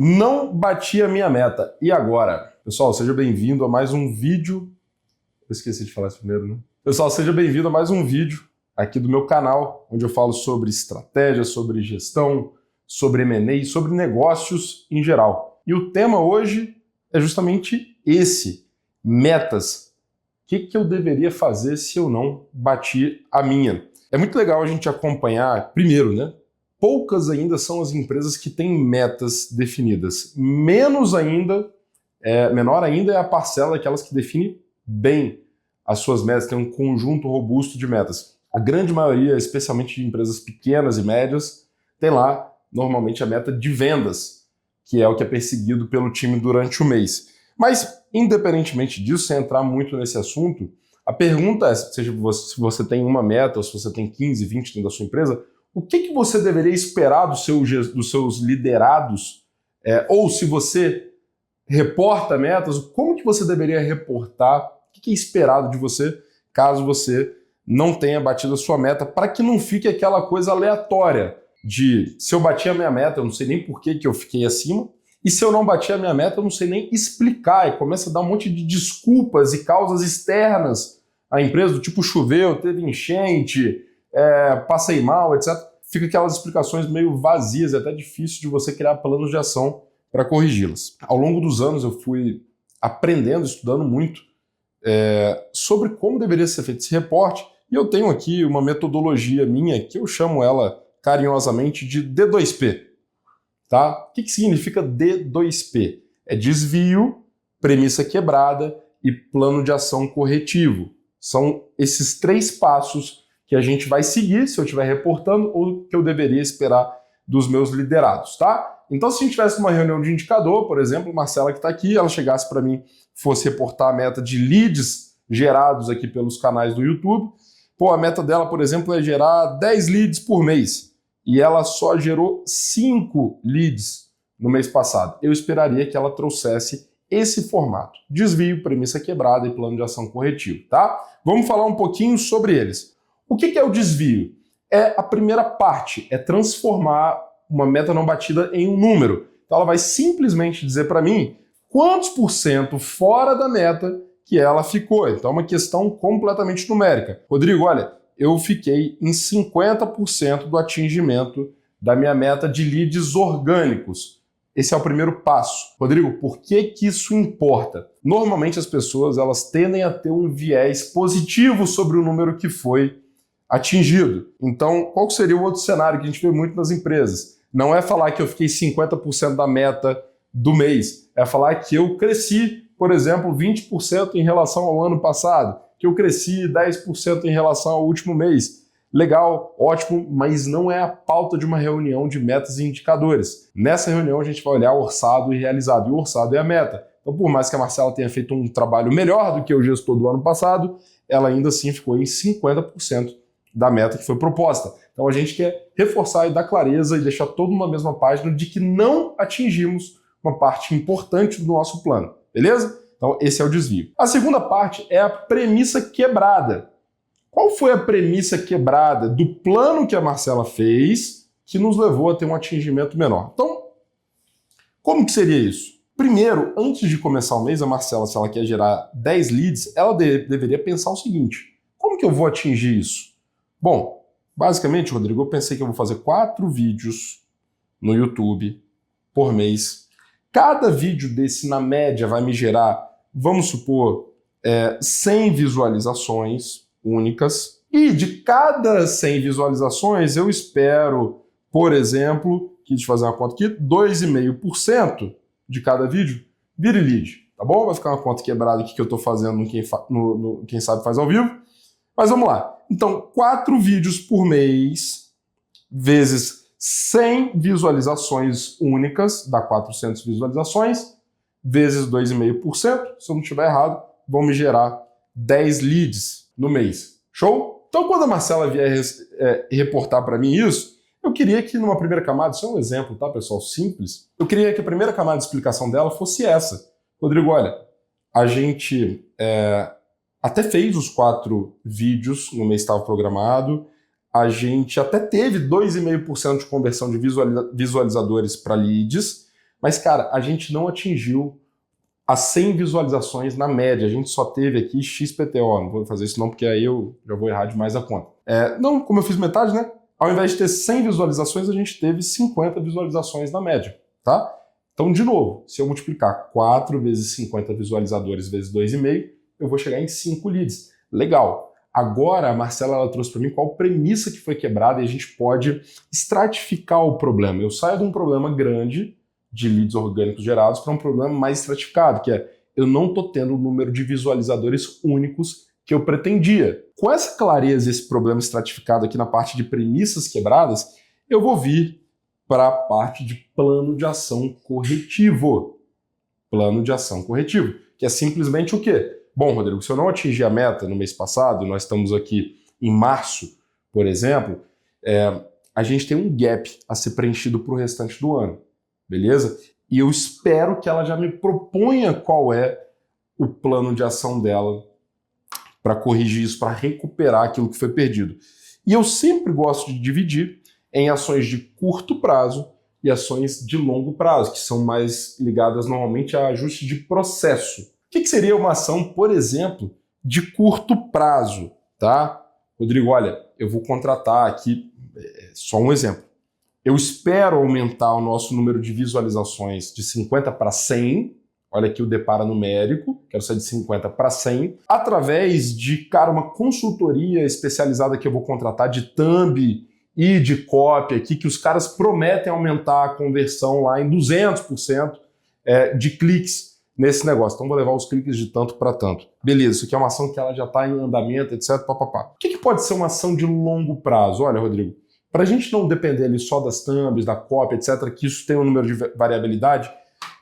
Não bati a minha meta. E agora? Pessoal, seja bem-vindo a mais um vídeo. Eu esqueci de falar isso primeiro, né? Pessoal, seja bem-vindo a mais um vídeo aqui do meu canal, onde eu falo sobre estratégia, sobre gestão, sobre M&A, sobre negócios em geral. E o tema hoje é justamente esse: metas. O que eu deveria fazer se eu não bati a minha? É muito legal a gente acompanhar, primeiro, né? Poucas ainda são as empresas que têm metas definidas. Menor ainda é a parcela daquelas que definem bem as suas metas, tem um conjunto robusto de metas. A grande maioria, especialmente de empresas pequenas e médias, tem lá normalmente a meta de vendas, que é o que é perseguido pelo time durante o mês. Mas, independentemente disso, sem entrar muito nesse assunto, a pergunta é, seja se você tem uma meta ou se você tem 15, 20 dentro da sua empresa, o que você deveria esperar dos seus liderados? Ou se você reporta metas, como que você deveria reportar? O que é esperado de você caso você não tenha batido a sua meta, para que não fique aquela coisa aleatória de se eu bati a minha meta, eu não sei nem por que eu fiquei acima, e se eu não bati a minha meta, eu não sei nem explicar, e começa a dar um monte de desculpas e causas externas à empresa, do tipo choveu, teve enchente, passei mal, etc. Fica aquelas explicações meio vazias, é até difícil de você criar planos de ação para corrigi-las. Ao longo dos anos eu fui aprendendo, estudando muito sobre como deveria ser feito esse reporte, e eu tenho aqui uma metodologia minha que eu chamo ela carinhosamente de D2P. Tá? O que significa D2P? É desvio, premissa quebrada e plano de ação corretivo. São esses 3 passos que a gente vai seguir se eu estiver reportando ou que eu deveria esperar dos meus liderados, tá? Então, se a gente tivesse uma reunião de indicador, por exemplo, Marcela que está aqui, ela chegasse para mim, fosse reportar a meta de leads gerados aqui pelos canais do YouTube, a meta dela, por exemplo, é gerar 10 leads por mês, e ela só gerou 5 leads no mês passado. Eu esperaria que ela trouxesse esse formato: desvio, premissa quebrada e plano de ação corretivo, tá? Vamos falar um pouquinho sobre eles. O que é o desvio? É a primeira parte, é transformar uma meta não batida em um número. Então ela vai simplesmente dizer para mim quantos % fora da meta que ela ficou. Então é uma questão completamente numérica. Rodrigo, olha, eu fiquei em 50% do atingimento da minha meta de leads orgânicos. Esse é o primeiro passo. Rodrigo, por que isso importa? Normalmente as pessoas elas tendem a ter um viés positivo sobre o número que foi atingido. Então, qual seria o outro cenário que a gente vê muito nas empresas? Não é falar que eu fiquei 50% da meta do mês, é falar que eu cresci, por exemplo, 20% em relação ao ano passado, que eu cresci 10% em relação ao último mês. Legal, ótimo, mas não é a pauta de uma reunião de metas e indicadores. Nessa reunião a gente vai olhar orçado e realizado, e o orçado é a meta. Então, por mais que a Marcela tenha feito um trabalho melhor do que o gestor do ano passado, ela ainda assim ficou em 50% da meta que foi proposta. Então a gente quer reforçar e dar clareza e deixar todo mundo na mesma página de que não atingimos uma parte importante do nosso plano, beleza? Então esse é o desvio. A segunda parte é a premissa quebrada. Qual foi a premissa quebrada do plano que a Marcela fez que nos levou a ter um atingimento menor? Então, como que seria isso? Primeiro, antes de começar o mês, a Marcela, se ela quer gerar 10 leads, ela deveria pensar o seguinte: como que eu vou atingir isso? Bom, basicamente, Rodrigo, eu pensei que eu vou fazer 4 vídeos no YouTube por mês. Cada vídeo desse, na média, vai me gerar, vamos supor, 100 visualizações únicas. E de cada 100 visualizações, eu espero, por exemplo, deixa eu fazer uma conta aqui, 2,5% de cada vídeo vire lead, tá bom? Vai ficar uma conta quebrada aqui que eu estou fazendo no Quem Sabe Faz ao Vivo. Mas vamos lá. Então, 4 vídeos por mês, vezes 100 visualizações únicas, dá 400 visualizações, vezes 2,5%, se eu não estiver errado, vão me gerar 10 leads no mês. Show? Então, quando a Marcela vier reportar para mim isso, eu queria que numa primeira camada, isso é um exemplo, tá, pessoal, simples, eu queria que a primeira camada de explicação dela fosse essa. Rodrigo, olha, a gente até fez os 4 vídeos no mês que estava programado, a gente até teve 2,5% de conversão de visualizadores para leads, Mas, cara, a gente não atingiu as 100 visualizações na média. A gente só teve aqui XPTO. Não vou fazer isso não, porque aí eu já vou errar demais a conta. Não, como eu fiz metade, né? Ao invés de ter 100 visualizações, a gente teve 50 visualizações na média, tá? Então, de novo, se eu multiplicar 4 vezes 50 visualizadores vezes 2,5, eu vou chegar em 5 leads. Legal. Agora, a Marcela ela trouxe para mim qual premissa que foi quebrada e a gente pode estratificar o problema. Eu saio de um problema grande de leads orgânicos gerados para um problema mais estratificado, que é eu não estou tendo o número de visualizadores únicos que eu pretendia. Com essa clareza, esse problema estratificado aqui na parte de premissas quebradas, eu vou vir para a parte de plano de ação corretivo. Plano de ação corretivo, que é simplesmente o quê? Bom, Rodrigo, se eu não atingir a meta no mês passado, nós estamos aqui em março, por exemplo, a gente tem um gap a ser preenchido para o restante do ano, beleza? E eu espero que ela já me proponha qual é o plano de ação dela para corrigir isso, para recuperar aquilo que foi perdido. E eu sempre gosto de dividir em ações de curto prazo e ações de longo prazo, que são mais ligadas normalmente a ajuste de processo. O que seria uma ação, por exemplo, de curto prazo, tá? Rodrigo, olha, eu vou contratar aqui, só um exemplo. Eu espero aumentar o nosso número de visualizações de 50 para 100, olha aqui o depara numérico, quero sair de 50 para 100, através de, cara, uma consultoria especializada que eu vou contratar de thumb e de copy aqui, que os caras prometem aumentar a conversão lá em 200% de cliques nesse negócio. Então vou levar os cliques de tanto para tanto. Beleza, isso aqui é uma ação que ela já está em andamento, etc. Papapá. O que pode ser uma ação de longo prazo? Olha, Rodrigo, para a gente não depender ali só das thumbs, da copy, etc., que isso tem um número de variabilidade,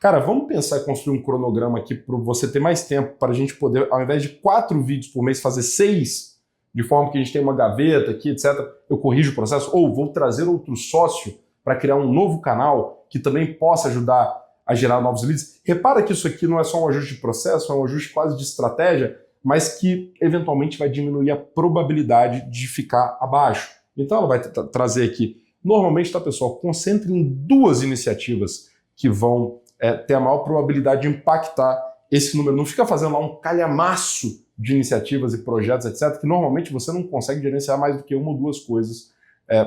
cara, vamos pensar em construir um cronograma aqui para você ter mais tempo, para a gente poder, ao invés de 4 vídeos por mês, fazer 6, de forma que a gente tem uma gaveta aqui, etc., eu corrijo o processo, ou vou trazer outro sócio para criar um novo canal que também possa ajudar a gerar novos leads. Repara que isso aqui não é só um ajuste de processo, é um ajuste quase de estratégia, mas que eventualmente vai diminuir a probabilidade de ficar abaixo. Então ela vai trazer aqui, normalmente, tá, pessoal, concentre em 2 iniciativas que vão ter a maior probabilidade de impactar esse número. Não fica fazendo lá um calhamaço de iniciativas e projetos, etc., que normalmente você não consegue gerenciar mais do que 1 ou 2 coisas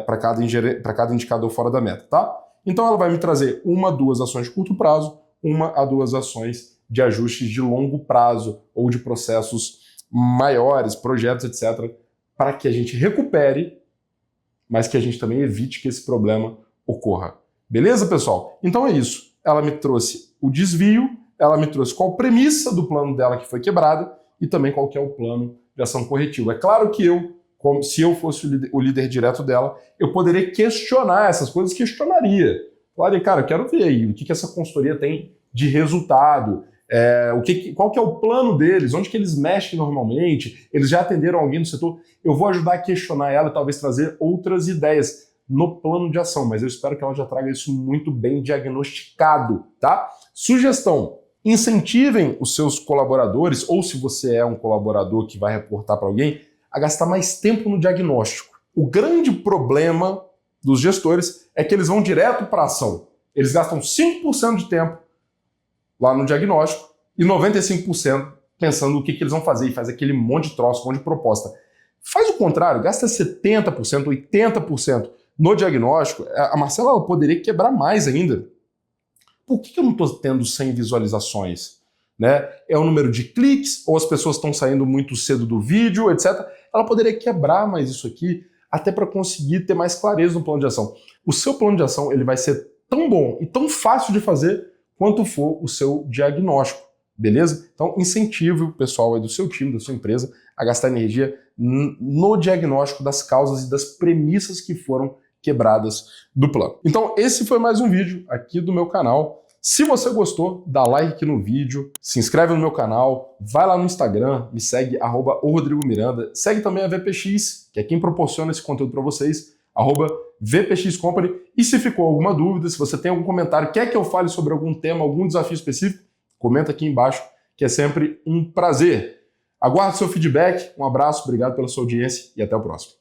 para cada indicador fora da meta, tá? Então ela vai me trazer 1 a 2 ações de curto prazo, 1 a 2 ações de ajustes de longo prazo ou de processos maiores, projetos, etc., para que a gente recupere, mas que a gente também evite que esse problema ocorra. Beleza, pessoal? Então é isso. Ela me trouxe o desvio, ela me trouxe qual premissa do plano dela que foi quebrada e também qual que é o plano de ação corretivo. É claro que se eu fosse o líder direto dela, eu poderia questionar essas coisas, questionaria. Claro, cara, eu quero ver aí o que essa consultoria tem de resultado, qual que é o plano deles, onde que eles mexem normalmente, eles já atenderam alguém no setor. Eu vou ajudar a questionar ela e talvez trazer outras ideias no plano de ação, mas eu espero que ela já traga isso muito bem diagnosticado, tá? Sugestão: incentivem os seus colaboradores, ou se você é um colaborador que vai reportar para alguém, a gastar mais tempo no diagnóstico. O grande problema dos gestores é que eles vão direto para a ação. Eles gastam 5% de tempo lá no diagnóstico e 95% pensando no que eles vão fazer e faz aquele monte de troço, um monte de proposta. Faz o contrário, gasta 70%, 80% no diagnóstico. A Marcela ela poderia quebrar mais ainda. Por que eu não estou tendo 100 visualizações? Né? É o número de cliques, ou as pessoas estão saindo muito cedo do vídeo, etc. Ela poderia quebrar mais isso aqui, até para conseguir ter mais clareza no plano de ação. O seu plano de ação ele vai ser tão bom e tão fácil de fazer quanto for o seu diagnóstico, beleza? Então incentive o pessoal aí do seu time, da sua empresa, a gastar energia no diagnóstico das causas e das premissas que foram quebradas do plano. Então esse foi mais um vídeo aqui do meu canal. Se você gostou, dá like aqui no vídeo, se inscreve no meu canal, vai lá no Instagram, me segue, @RodrigoMiranda, segue também a VPX, que é quem proporciona esse conteúdo para vocês, @VPXCompany, e se ficou alguma dúvida, se você tem algum comentário, quer que eu fale sobre algum tema, algum desafio específico, comenta aqui embaixo, que é sempre um prazer. Aguardo seu feedback, um abraço, obrigado pela sua audiência e até o próximo.